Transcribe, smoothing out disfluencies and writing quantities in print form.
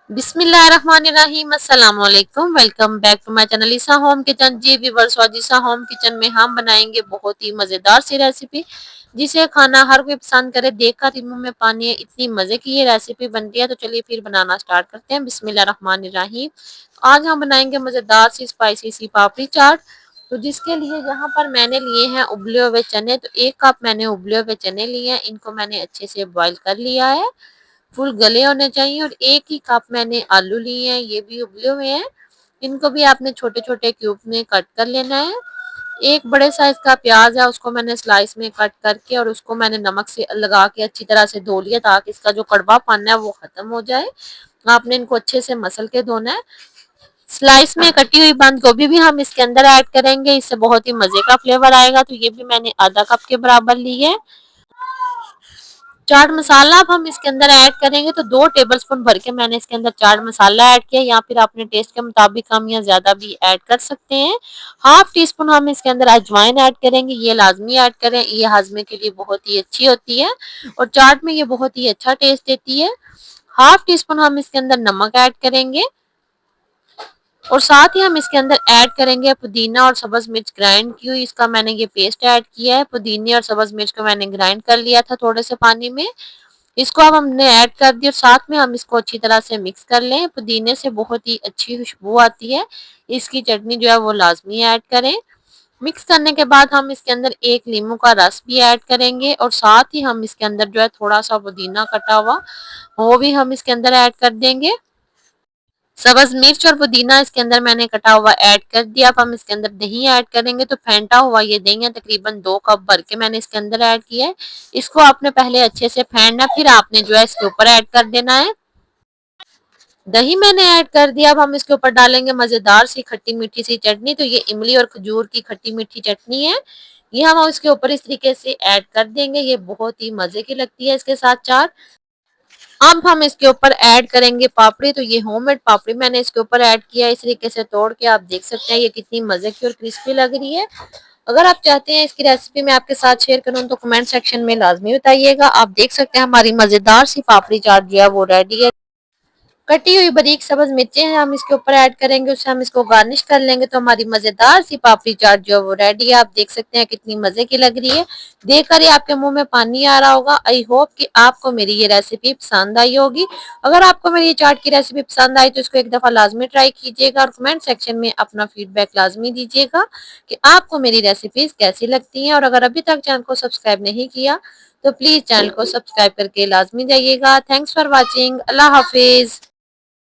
बिस्मिल्लाहिर्रहमानिर्रहीम अस्सलाम वालेकुम। Welcome back to my channel Isa home kitchen. जी व्यूअर्स, आज ईसा होम किचन में हम बनाएंगे बहुत ही मज़ेदार सी रेसिपी जिसे खाना हर कोई पसंद करे। देखकर ही मुंह में पानी है, इतनी मज़े की ये रेसिपी बन रही है। तो चलिए फिर बनाना स्टार्ट करते हैं। बिस्मिल्लाहिर्रहमानिर्रहीम। आज हम बनाएंगे मज़ेदार सी स्पाइसी सी पापड़ी चाट। तो जिसके लिए यहाँ पर मैंने लिए हैं उबले हुए चने। तो 1 कप मैंने उबले हुए चने लिए हैं, इनको मैंने अच्छे से बॉईल कर लिया है, फुल गले होने चाहिए। और 1 ही कप मैंने आलू लिए हैं, ये भी उबले हुए हैं, इनको भी आपने छोटे छोटे क्यूब में कट कर लेना है। 1 बड़े साइज का प्याज है, उसको मैंने स्लाइस में कट करके और उसको मैंने नमक से लगा के अच्छी तरह से धो लिया ताकि इसका जो कड़वापन है वो खत्म हो जाए। आपने इनको अच्छे से मसल के धोना है। स्लाइस में कटी हुई बंद गोभी भी हम इसके अंदर ऐड करेंगे, इससे बहुत ही मजे का फ्लेवर आएगा। तो ये भी मैंने आधा कप के बराबर ली है। चाट मसाला अब हम इसके अंदर ऐड करेंगे, तो 2 टेबलस्पून भर के मैंने इसके अंदर चाट मसाला ऐड किया, या फिर अपने टेस्ट के मुताबिक कम या ज्यादा भी ऐड कर सकते हैं। हाफ टी स्पून हम इसके अंदर अजवाइन ऐड करेंगे, ये लाजमी ऐड करें, ये हाजमे के लिए बहुत ही अच्छी होती है और चाट में ये बहुत ही अच्छा टेस्ट देती है। हाफ टी स्पून हम इसके अंदर नमक ऐड करेंगे और साथ ही हम इसके अंदर ऐड करेंगे पुदीना और सब्ज मिर्च ग्राइंड की हुई, इसका मैंने ये पेस्ट ऐड किया है। पुदीने और सब्ज मिर्च को मैंने ग्राइंड कर लिया था थोड़े से पानी में, इसको अब हमने ऐड कर दिया और साथ में हम इसको अच्छी तरह से मिक्स कर लें। पुदीने से बहुत ही अच्छी खुशबू आती है, इसकी चटनी जो है वो लाजमी ऐड करें। मिक्स करने के बाद हम इसके अंदर 1 नींबू का रस भी ऐड करेंगे और साथ ही हम इसके अंदर जो है थोड़ा सा पुदीना कटा हुआ वो भी हम इसके अंदर ऐड कर देंगे। सब्ज मिर्च और पुदीना इसके अंदर मैंने कटा हुआ ऐड कर दिया। अब हम इसके अंदर दही ऐड करेंगे, तो फेंटा हुआ ये दही है, तकरीबन 2 कप भर के मैंने इसके अंदर ऐड किया है। इसको आपने पहले अच्छे से फेंटना, फिर आपने जो है इसके ऊपर ऐड कर देना है। दही मैंने ऐड कर दिया। अब हम इसके ऊपर डालेंगे मजेदार सी खट्टी मीठी सी चटनी। तो ये इमली और खजूर की खट्टी मीठी चटनी है, ये हम इसके ऊपर इस तरीके से ऐड कर देंगे, ये बहुत ही मजे की लगती है इसके साथ चाट। अब हम इसके ऊपर ऐड करेंगे पापड़ी। तो ये होममेड पापड़ी मैंने इसके ऊपर ऐड किया है, इस तरीके से तोड़ के आप देख सकते हैं ये कितनी मजे की और क्रिस्पी लग रही है। अगर आप चाहते हैं इसकी रेसिपी मैं आपके साथ शेयर करूं तो कमेंट सेक्शन में लाजमी बताइएगा। आप देख सकते हैं हमारी मजेदार सी पापड़ी चाट जो है वो रेडी है। कटी हुई बारीक सब्ज मिर्चें हैं, हम इसके ऊपर ऐड करेंगे, उससे हम इसको गार्निश कर लेंगे। तो हमारी मजेदार सी पापड़ी चाट जो है वो रेडी है। आप देख सकते हैं कितनी मजे की लग रही है, देखकर ही आपके मुंह में पानी आ रहा होगा। आई होप कि आपको मेरी ये रेसिपी पसंद आई होगी। अगर आपको मेरी ये चाट की रेसिपी पसंद आई तो इसको एक दफा लाजमी ट्राई कीजिएगा और कमेंट सेक्शन में अपना फीडबैक लाजमी दीजिएगा कि आपको मेरी रेसिपीज कैसी लगती हैं। और अगर अभी तक चैनल को सब्सक्राइब नहीं किया तो प्लीज चैनल को सब्सक्राइब करके लाजमी जाइएगा। Thanks for watching. Allah Hafiz.